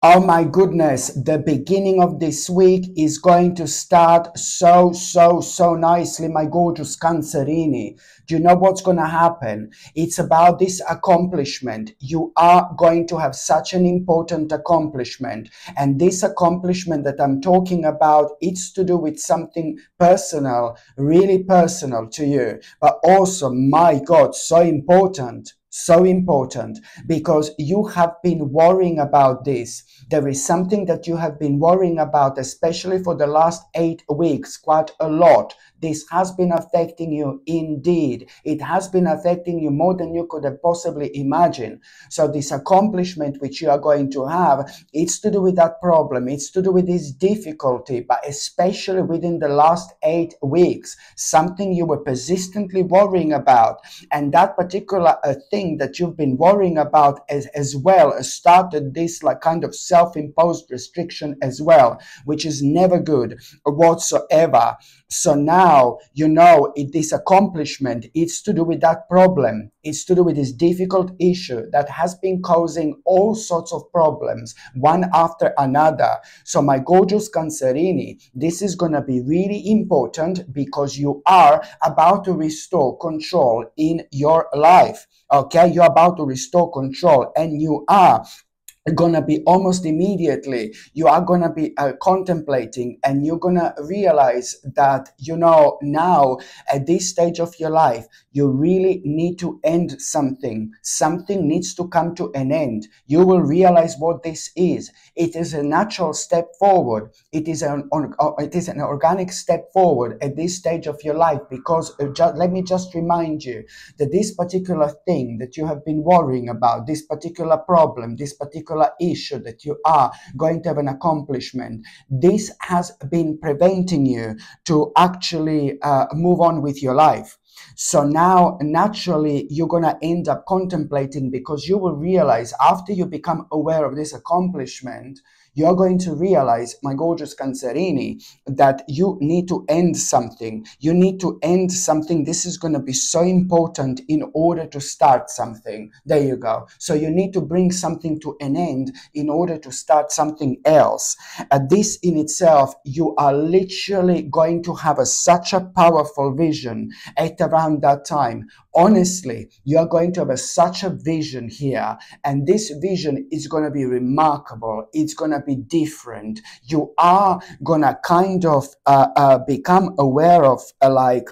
Oh my goodness, the beginning of this week is going to start so nicely, my gorgeous Cancerini. Do you know what's going to happen? It's about this accomplishment. You are going to have such an important accomplishment. And this accomplishment that I'm talking about, it's to do with something personal, really personal to you, but also, my God, so important. So important because you have been worrying about this. There is something that you have been worrying about, especially for the last 8 weeks, quite a lot. This has been affecting you indeed. It has been affecting you more than you could have possibly imagined. So this accomplishment which you are going to have, it's to do with that problem. It's to do with this difficulty, but especially within the last 8 weeks, something you were persistently worrying about. And that particular thing that you've been worrying about as well started this like kind of self-imposed restriction as well, which is never good whatsoever. So now, you know, this accomplishment, it's to do with that problem. It's to do with this difficult issue that has been causing all sorts of problems, one after another. So my gorgeous Cancerini, this is going to be really important because you are about to restore control in your life. Okay, you're about to restore control, and you are gonna be almost immediately, you are gonna be contemplating, and you're gonna realize that, you know, now at this stage of your life, you really need to end something. Something needs to come to an end. You will realize what this is. It is a natural step forward. It is an organic step forward at this stage of your life, because let me just remind you that this particular thing that you have been worrying about, this particular problem, this particular issue that you are going to have an accomplishment, this has been preventing you to actually move on with your life. So now, naturally, you're going to end up contemplating, because you will realize after you become aware of this accomplishment, you're going to realize, my gorgeous Cancerini, that you need to end something. You need to end something. This is going to be so important in order to start something. There you go. So you need to bring something to an end in order to start something else. This in itself, you are literally going to have such a powerful vision at around that time. Honestly, you are going to have such a vision here, and this vision is going to be remarkable. It's going to be different. You are going to kind of become aware of like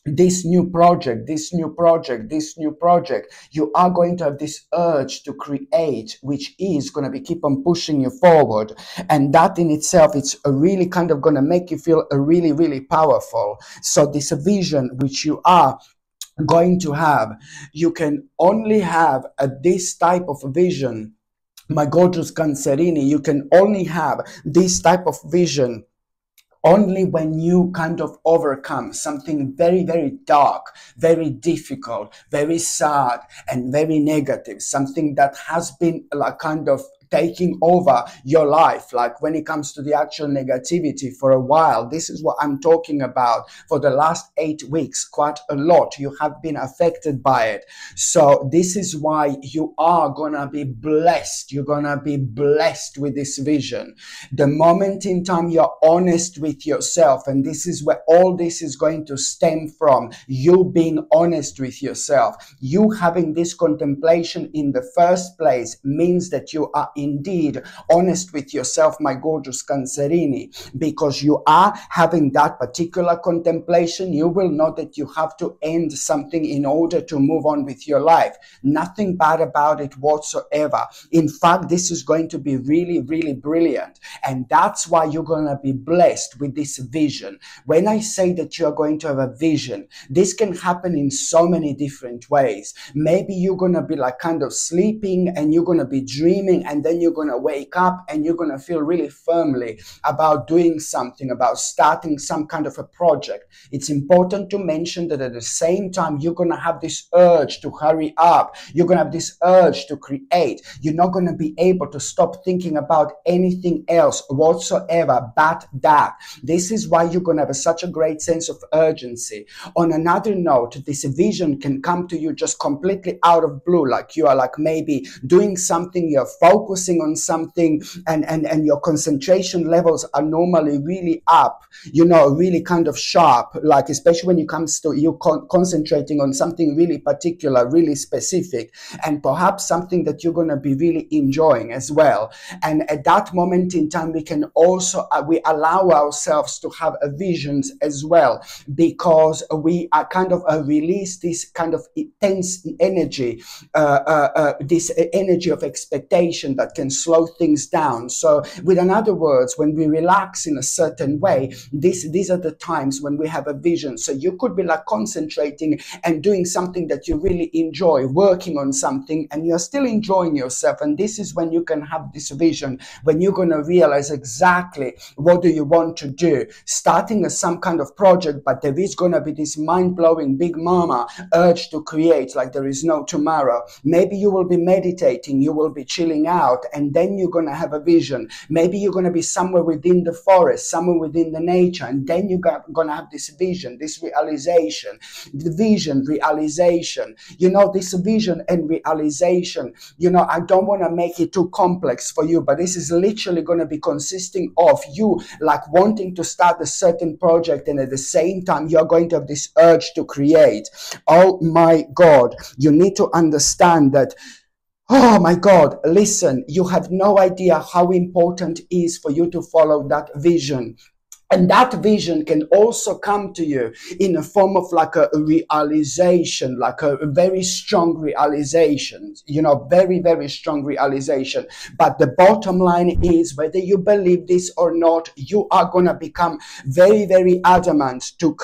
this new project, this new project, this new project. You are going to have this urge to create, which is going to be keep on pushing you forward. And that in itself, it's a really kind of going to make you feel a really powerful. So this vision which you are going to have, you can only have this type of vision, my gorgeous Cancerini. You can only have this type of vision only when you kind of overcome something very dark, very difficult, very sad, and very negative, something that has been like kind of taking over your life, like when it comes to the actual negativity for a while. This is what I'm talking about. For the last 8 weeks, quite a lot, you have been affected by it. So this is why you are gonna be blessed. You're gonna be blessed with this vision. The moment in time you're honest with yourself, and this is where all this is going to stem from, you being honest with yourself, you having this contemplation in the first place, means that you are indeed honest with yourself, my gorgeous Cancerini. Because you are having that particular contemplation, you will know that you have to end something in order to move on with your life. Nothing bad about it whatsoever. In fact, this is going to be really brilliant. And that's why you're going to be blessed with this vision. When I say that you're going to have a vision, this can happen in so many different ways. Maybe you're going to be like kind of sleeping, and you're going to be dreaming, and then you're going to wake up and you're going to feel really firmly about doing something, about starting some kind of a project. It's important to mention that at the same time, you're going to have this urge to hurry up. You're going to have this urge to create. You're not going to be able to stop thinking about anything else whatsoever but that. This is why you're going to have such a great sense of urgency. On another note, this vision can come to you just completely out of blue, like you are like maybe doing something, you're focusing focusing on something and your concentration levels are normally really up, you know, really kind of sharp, like especially when it comes to you concentrating on something really particular, really specific, and perhaps something that you're going to be really enjoying as well. And at that moment in time, we can also we allow ourselves to have visions as well, because we are kind of release this kind of intense energy, this energy of expectation that can slow things down. So with another words, when we relax in a certain way, these are the times when we have a vision. So you could be like concentrating and doing something that you really enjoy, working on something, and you're still enjoying yourself. And this is when you can have this vision, when you're going to realize exactly what do you want to do, starting as some kind of project, but there is going to be this mind-blowing big mama urge to create like there is no tomorrow. Maybe you will be meditating, you will be chilling out, and then you're going to have a vision. Maybe you're going to be somewhere within the forest, somewhere within the nature, and then you're going to have this vision, this realization, the vision, realization, you know, this vision and realization. You know, I don't want to make it too complex for you, but this is literally going to be consisting of you like wanting to start a certain project, and at the same time you're going to have this urge to create. Oh my God, you need to understand that. Oh my God, listen, you have no idea how important it is for you to follow that vision. And that vision can also come to you in a form of like a realization, like a very strong realization, you know, very, very strong realization. But the bottom line is, whether you believe this or not, you are going to become very, very adamant to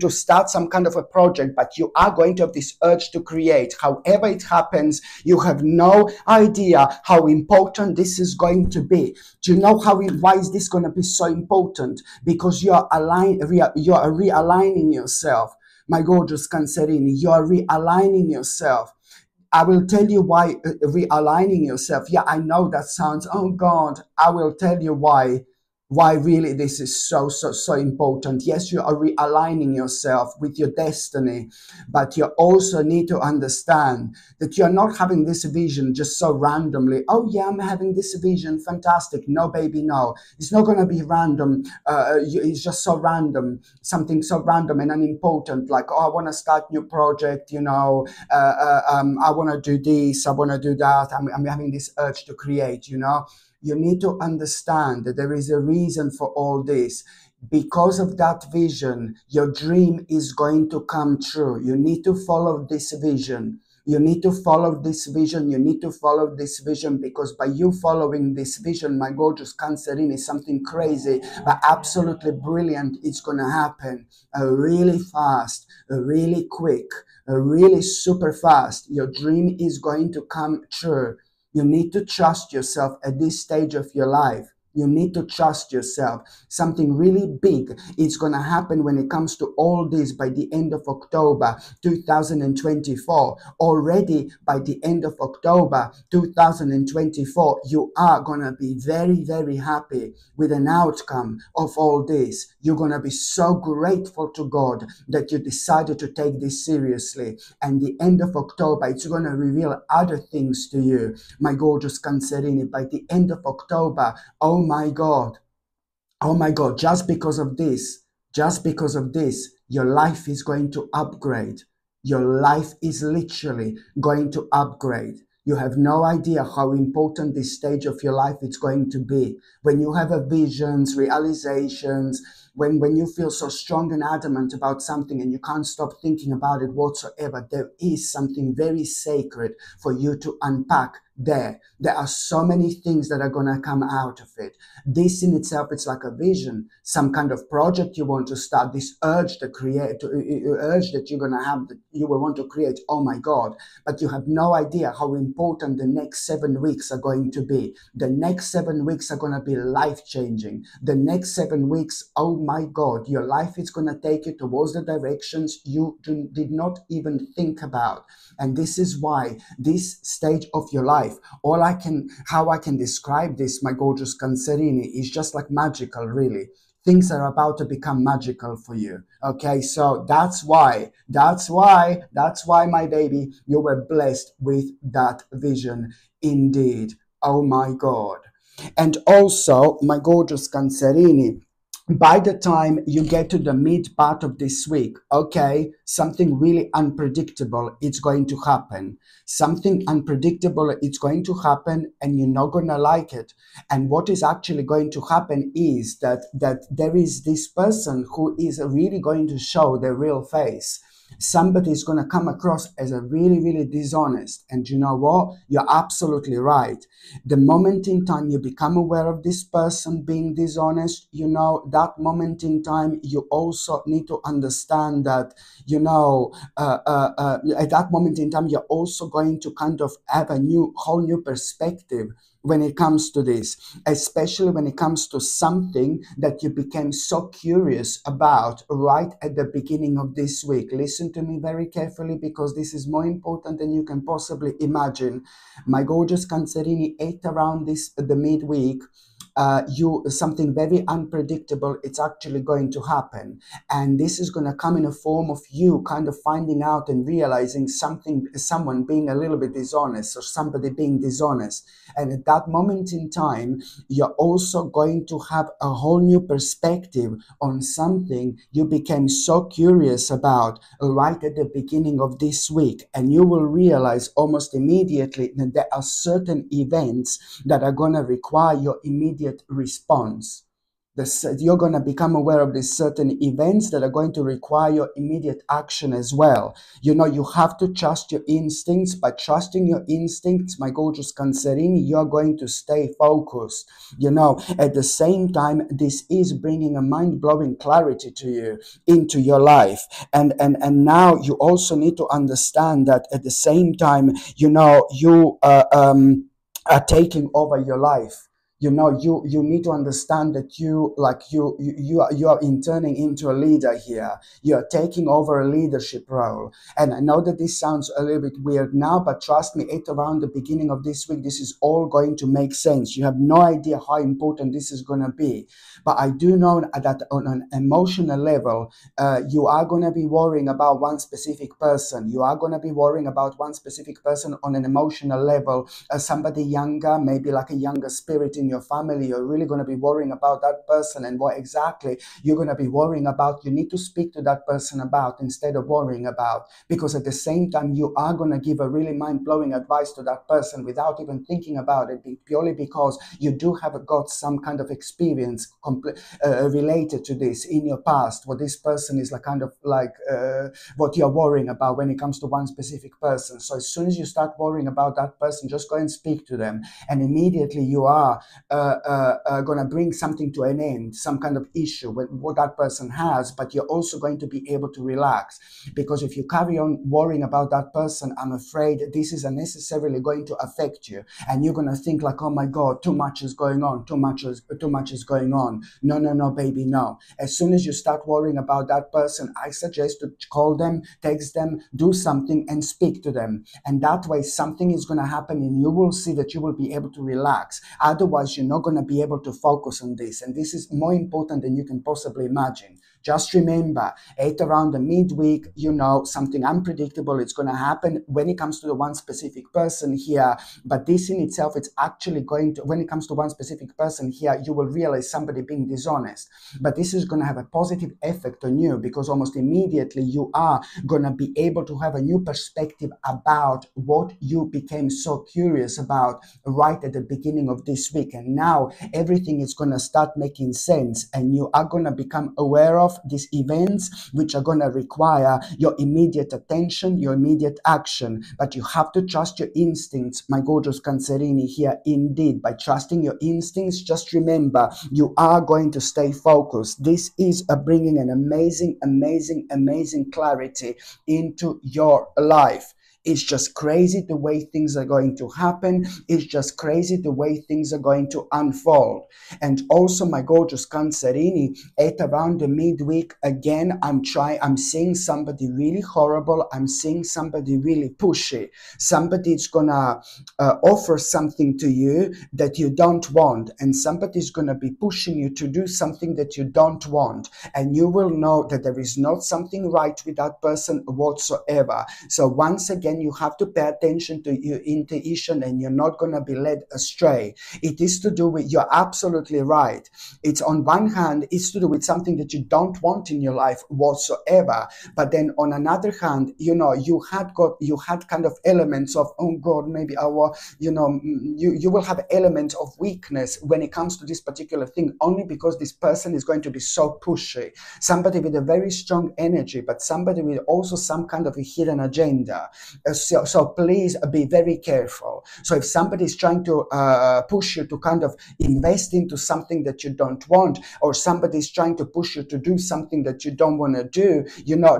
start some kind of a project, but you are going to have this urge to create. However it happens, you have no idea how important this is going to be. Do you know why is this going to be so important? Because you are realigning yourself. My gorgeous Cancerini, you are realigning yourself. I will tell you why realigning yourself. Yeah, I know that sounds, oh God, I will tell you why really this is so important. Yes, you are realigning yourself with your destiny, but you also need to understand that you're not having this vision just so randomly. Oh yeah, I'm having this vision, fantastic. No baby, no, it's not going to be random. It's just so random, something so random and unimportant, like, oh, I want to start new project, you know, I want to do this, I want to do that, I'm having this urge to create, you know. You need to understand that there is a reason for all this. Because of that vision, your dream is going to come true. You need to follow this vision. You need to follow this vision. You need to follow this vision, because by you following this vision, my gorgeous Cancerini, something crazy but absolutely brilliant is going to happen really fast, really quick, really super fast. Your dream is going to come true. You need to trust yourself at this stage of your life. You need to trust yourself. Something really big is going to happen when it comes to all this by the end of October 2024. Already by the end of October 2024, you are going to be very, very happy with an outcome of all this. You're going to be so grateful to God that you decided to take this seriously. And the end of October, it's going to reveal other things to you, my gorgeous Cancerini. By the end of October, oh my God, just because of this, your life is going to upgrade. Your life is literally going to upgrade. You have no idea how important this stage of your life is going to be. When you have visions, realizations, when you feel so strong and adamant about something and you can't stop thinking about it whatsoever, there is something very sacred for you to unpack there. There are so many things that are going to come out of it. This in itself, it's like a vision, some kind of project you want to start, this urge to create, urge that you're going to have, that you will want to create. Oh my God. But you have no idea how important the next 7 weeks are going to be. The next 7 weeks are going to be life-changing. The next 7 weeks, oh my God, your life is going to take you towards the directions you did not even think about. And this is why this stage of your life, how I can describe this, my gorgeous Cancerini, is just like magical, really. Things are about to become magical for you. Okay, so that's why, my baby, you were blessed with that vision indeed. Oh my God. And also, my gorgeous Cancerini, by the time you get to the mid part of this week, okay, something really unpredictable is going to happen. Something unpredictable is going to happen, and you're not gonna like it. And what is actually going to happen is that there is this person who is really going to show their real face. Somebody is going to come across as a really, really dishonest. And you know what? You're absolutely right. The moment in time you become aware of this person being dishonest, that moment in time, you also need to understand that, at that moment in time, you're also going to kind of have a whole new perspective when it comes to this, especially when it comes to something that you became so curious about right at the beginning of this week. Listen to me very carefully, because this is more important than you can possibly imagine. My gorgeous Cancerini, around the midweek, something very unpredictable, it's actually going to happen. And this is going to come in a form of you kind of finding out and realizing someone being a little bit dishonest, or somebody being dishonest. And at that moment in time, you're also going to have a whole new perspective on something you became so curious about right at the beginning of this week. And you will realize almost immediately that there are certain events that are going to require your immediate response. You're going to become aware of these certain events that are going to require your immediate action as well. You have to trust your instincts. By trusting your instincts, my gorgeous Cancerini, you're going to stay focused. At the same time, this is bringing a mind-blowing clarity to you into your life. And now you also need to understand that at the same time, you are taking over your life. You need to understand that you are turning into a leader here. You are taking over a leadership role. And I know that this sounds a little bit weird now, but trust me, around the beginning of this week, this is all going to make sense. You have no idea how important this is going to be. But I do know that on an emotional level, you are going to be worrying about one specific person. You are going to be worrying about one specific person on an emotional level. Somebody younger, maybe like a younger spirit in your family. You're really going to be worrying about that person, and what exactly you're going to be worrying about, you need to speak to that person about instead of worrying about. Because at the same time, you are going to give a really mind-blowing advice to that person without even thinking about it, purely because you do have got some kind of experience related to this in your past, what this person is what you're worrying about when it comes to one specific person. So as soon as you start worrying about that person, just go and speak to them, and immediately you are going to bring something to an end, some kind of issue with what that person has. But you're also going to be able to relax, because if you carry on worrying about that person, I'm afraid this is unnecessarily going to affect you, and you're going to think like, oh my God, too much is going on, too much is going on. No, baby, no. As soon as you start worrying about that person, I suggest to call them, text them, do something, and speak to them. And that way something is going to happen, and you will see that you will be able to relax. Otherwise, you're not going to be able to focus on this. And this is more important than you can possibly imagine. Just remember, around the midweek, something unpredictable is going to happen when it comes to the one specific person here. But this in itself, it's actually going to, when it comes to one specific person here, you will realize somebody being dishonest. But this is going to have a positive effect on you, because almost immediately you are going to be able to have a new perspective about what you became so curious about right at the beginning of this week. And now everything is going to start making sense, and you are going to become aware of these events which are going to require your immediate attention, your immediate action. But you have to trust your instincts, my gorgeous Cancerini here. Indeed, by trusting your instincts, just remember, you are going to stay focused. This is bringing an amazing clarity into your life. It's just crazy the way things are going to happen. It's just crazy the way things are going to unfold. And also, my gorgeous Cancerini, at around the midweek, again, I'm seeing somebody really horrible. I'm seeing somebody really pushy. Somebody's gonna offer something to you that you don't want, and somebody's gonna be pushing you to do something that you don't want. And you will know that there is not something right with that person whatsoever. So once again, again, you have to pay attention to your intuition, and you're not going to be led astray. It is to do with, you're absolutely right. It's on one hand, it's to do with something that you don't want in your life whatsoever. But then on another hand, you had kind of elements of, oh God, maybe you will have elements of weakness when it comes to this particular thing, only because this person is going to be so pushy. Somebody with a very strong energy, but somebody with also some kind of a hidden agenda. So please be very careful. So if somebody is trying to push you to kind of invest into something that you don't want, or somebody is trying to push you to do something that you don't want to do,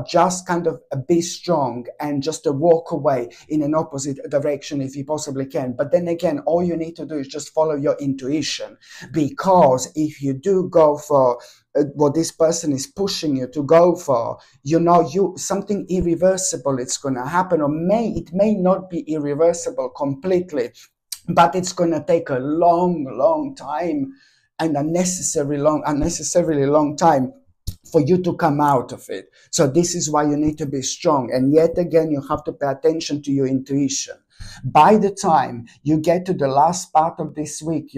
just kind of be strong and just walk away in an opposite direction if you possibly can. But then again, all you need to do is just follow your intuition, because if you do go for what this person is pushing you to go for, something irreversible, it's going to happen, or it may not be irreversible completely, but it's going to take a long time, and unnecessarily long time for you to come out of it. So this is why you need to be strong. And yet again, you have to pay attention to your intuition. By the time you get to the last part of this week,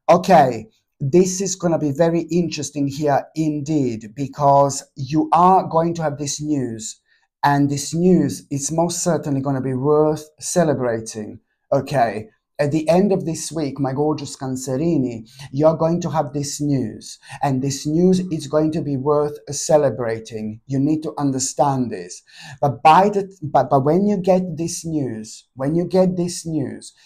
okay, this is going to be very interesting here indeed, because you are going to have this news, and this news is most certainly going to be worth celebrating. Okay. At the end of this week, my gorgeous Cancerini, you're going to have this news, and this news is going to be worth celebrating. You need to understand this. But when you get this news,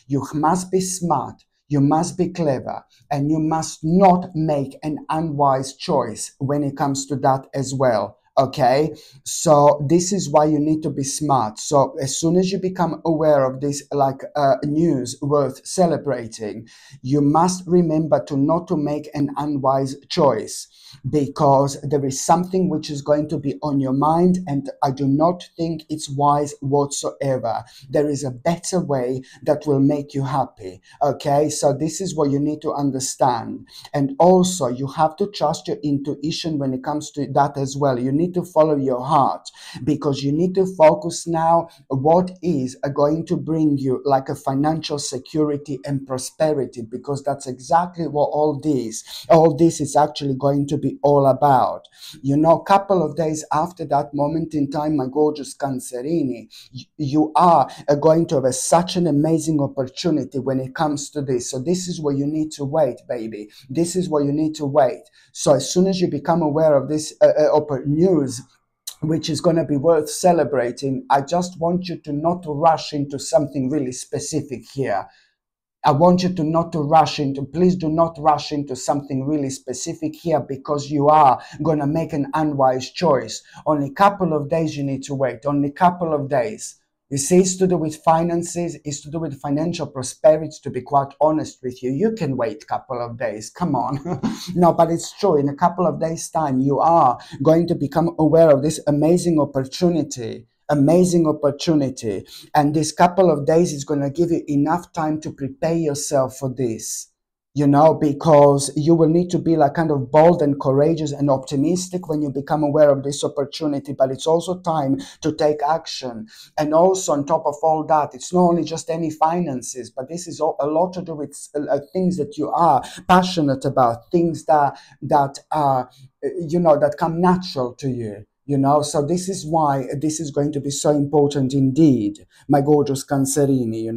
you must be smart, you must be clever, and you must not make an unwise choice when it comes to that as well. Okay, so this is why you need to be smart. So as soon as you become aware of this news worth celebrating, you must remember not to make an unwise choice, because there is something which is going to be on your mind, and I do not think it's wise whatsoever. There is a better way that will make you happy. Okay, so this is what you need to understand. And also, you have to trust your intuition when it comes to that as well. You need to follow your heart, because you need to focus now what is going to bring you like a financial security and prosperity, because that's exactly what all this is actually going to be all about. A couple of days after that moment in time, my gorgeous Cancerini, you are going to have such an amazing opportunity when it comes to this. So this is where you need to wait, baby. This is where you need to wait. So as soon as you become aware of this news, which is going to be worth celebrating, I just want you to not to rush into something really specific here. I want you to not to rush into, please do not rush into something really specific here, because you are going to make an unwise choice. Only a couple of days you need to wait, only a couple of days. You see, it's to do with finances, it's to do with financial prosperity, to be quite honest with you. You can wait a couple of days, come on. No, but it's true. In a couple of days' time, you are going to become aware of this amazing opportunity. And this couple of days is going to give you enough time to prepare yourself for this. Because you will need to be like kind of bold and courageous and optimistic when you become aware of this opportunity, but it's also time to take action. And also on top of all that, it's not only just any finances, but this is a lot to do with things that you are passionate about, things that are, that come natural to you. So this is why this is going to be so important indeed, my gorgeous Cancerini,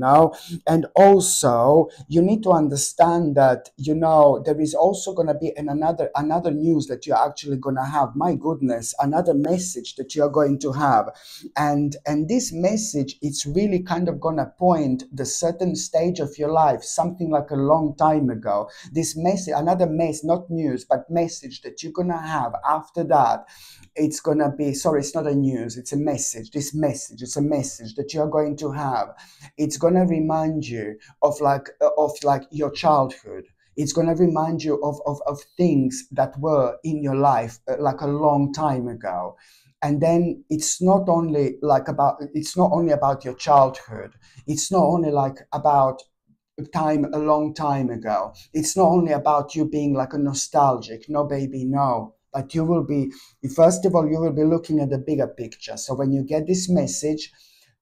and also you need to understand that, there is also going to be another news that you're actually going to have. My goodness, another message that you're going to have. And this message, it's really kind of going to point the certain stage of your life, something like a long time ago. This message, another message, not news, but message that you're going to have after that. It's going to be, sorry, it's not a news, it's a message. It's a message that you're going to have. It's going to remind you of your childhood. It's going to remind you of things that were in your life like a long time ago. And then it's not only about your childhood. It's not only like about a long time ago. It's not only about you being like a nostalgic. No, baby, no. But first of all, you will be looking at the bigger picture. So when you get this message,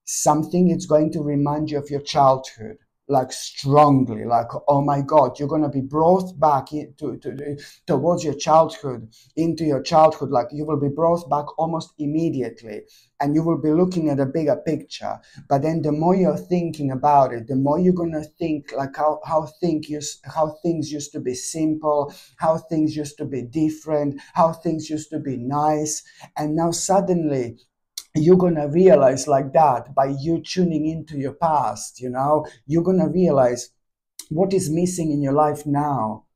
something it's going to remind you of your childhood, like strongly, like, oh my God, you're going to be brought back towards your childhood, into your childhood, like you will be brought back almost immediately, and you will be looking at a bigger picture. But then the more you're thinking about it, the more you're going to think like how things used to be simple, how things used to be different, how things used to be nice. And now suddenly you're going to realize, like that, by you tuning into your past, you're going to realize what is missing in your life now.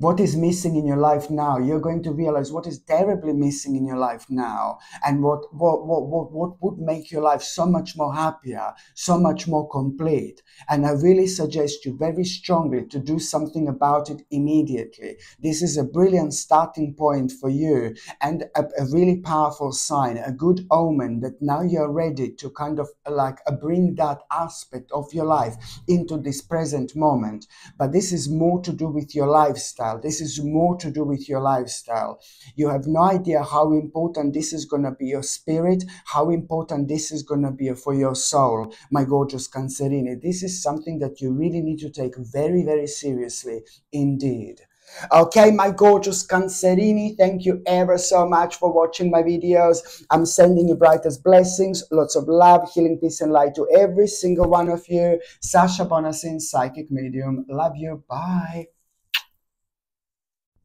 What is missing in your life now? You're going to realize what is terribly missing in your life now, and what would make your life so much more happier, so much more complete. And I really suggest you very strongly to do something about it immediately. This is a brilliant starting point for you, and a really powerful sign, a good omen that now you're ready to kind of like bring that aspect of your life into this present moment. But this is more to do with your lifestyle. This is more to do with your lifestyle. You have no idea how important this is going to be your spirit, how important this is going to be for your soul, my gorgeous Cancerini. This is something that you really need to take very, very seriously indeed. Okay, my gorgeous Cancerini, thank you ever so much for watching my videos. I'm sending you brightest blessings, lots of love, healing, peace, and light to every single one of you. Sasha Bonasin, Psychic Medium. Love you. Bye.